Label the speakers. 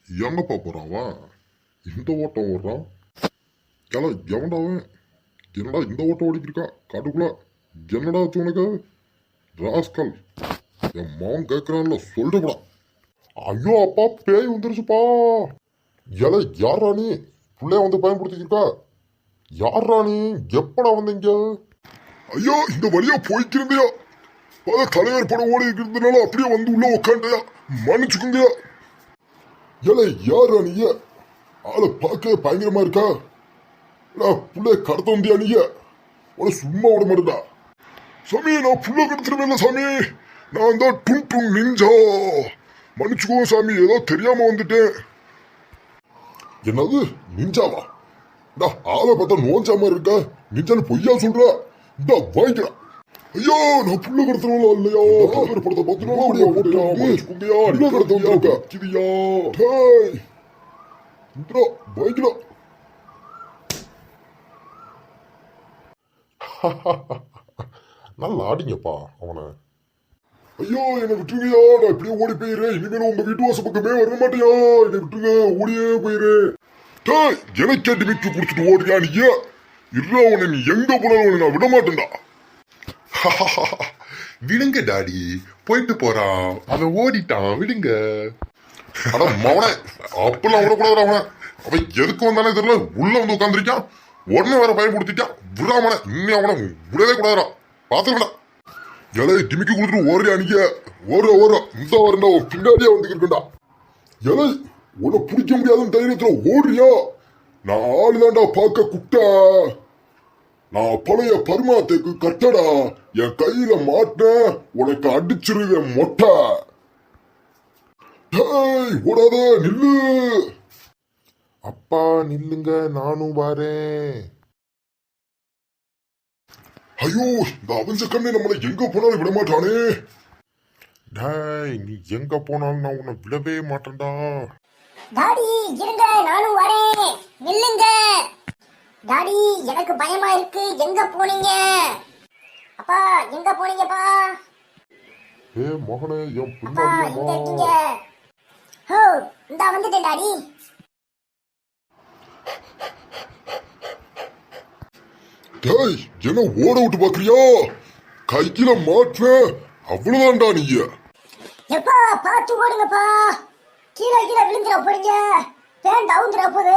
Speaker 1: எங்கப்பா போறான்? இந்த ஓட்டம் ஓடுறான். எவன்டாவன்? என்னடா இந்த ஓட்டம் ஓடிக்கிருக்கா காட்டுக்குள்ள? என்னடா உனக்கு ராஸ்கல்? என் மகன் கேட்கிறான்ல சொல்லிட்டுப்படா. ஐயோ அப்பா, பேய் வந்துருச்சுப்பா. யாரா நீ? பிள்ளைய வந்து பயன்படுத்திக்கிருக்கா? யாரா நீ? எப்படா வந்தீங்க? ஐயோ, இந்த வழியா போய்க்கிருந்தியா? தலைவர் படம் ஓடி இருக்கிறதுனால அப்படியே வந்து உள்ள உட்காண்டியா? மன்னிச்சுக்குங்க. யாரா நீ? ஆளை பார்க்க பயங்கரமா இருக்கா? புள்ளைய கடத்த வந்தியா நீ? உன சும்மா விட மாட்டேடா சாமி. நான் புள்ள கடத்துருவேன் சாமி. நான் தான் டும் டும் நிஞ்சா. மன்னிச்சுக்கோ சாமி, ஏதோ தெரியாம வந்துட்டேன். என்னது நிஞ்சாவா? ஆளை பார்த்தா நோஞ்சாம இருக்க. நிஞ்சான்னு பொய்யா சொல்ற? இந்த வாங்கிக்கலாம். ஐயோ, நான் புள்ள கடத்துறவங்களா இல்லையா? தலைவர் படத்தை பார்த்துனா நல்லா ஆடிங்கப்பா அவனை. ஐயோ, என்னை விட்டுருங்கயா, நான் இப்படியே ஓடி போயிடுறேன். இனிமேல் உங்க வீட்டு வாச பக்கமே வர மாட்டேயா. என்னை விட்டுருங்க, ஓடியே போயிரு. எனக்கு டிமிக்கு குடிச்சிட்டு ஓடுறியா நீ? இல்ல, உன்னை நீ எங்க போனாலும் நான் விட மாட்டேன்டா.
Speaker 2: விடுங்க டாடி, போயிட்டு போறான், அவன் ஓடிட்டான், விடுங்க.
Speaker 1: அட மவனே, அப்பெல்லாம் விடக்கூடாது. அவன் எதுக்கு வந்தானே தெரியல, உள்ள வந்து உட்காந்துருக்கான். உடனே வேற பயன்படுத்திட்டான். விடாமன இன்னும் அவனை விடவே கூடாதுடா. பாத்துக்கடா. டிமிக்கி கொடுத்துட்டு ஓடுறியா நீங்க? ஓடுற இந்த வரண்டா பின்னாடியே வந்துக்கிருக்கா. உன்னை பிடிக்க முடியாதுன்னு தைரியத்துல ஓடுறியா? நான் ஆளுதான்டா பார்க்க குட்டா. நான் பழைய பருமாத்துக்கு கட்டடா. என் கையில மாட்ட உனக்கு அடிச்சிருவேன் மொட்டை. ஓடாத, நில்லு.
Speaker 2: அப்பா நில்லுங்க, நானும் வரேன்.
Speaker 1: ஐயோ, இந்த அவஞ்ச கண்ணை நம்மளை எங்க போனாலும் விட மாட்டானே.
Speaker 2: டாய், நீ எங்க போனாலும் நான் உன்னை விடவே மாட்டேன்டா.
Speaker 3: டாடி இருங்க, நானும் வரேன். நில்லுங்க டாடி, எனக்கு பயமா இருக்கு. எங்க போனீங்க? அப்பா, எங்க போனீங்கப்பா?
Speaker 1: மகனே, என்
Speaker 3: அப்பா, இங்க இருக்கீங்க. ஹோ, இந்த வந்துட்டேன் டாடி.
Speaker 1: என்ன ஓட விட்டு பாக்குறியா? கையில மாற்ற அவ்வளவுதான்டா நீ.
Speaker 3: எப்பா, பார்த்து ஓடுங்கப்பா. கீழே விழுந்துட போறீங்க. பேண்ட் அவுந்துட போகுது.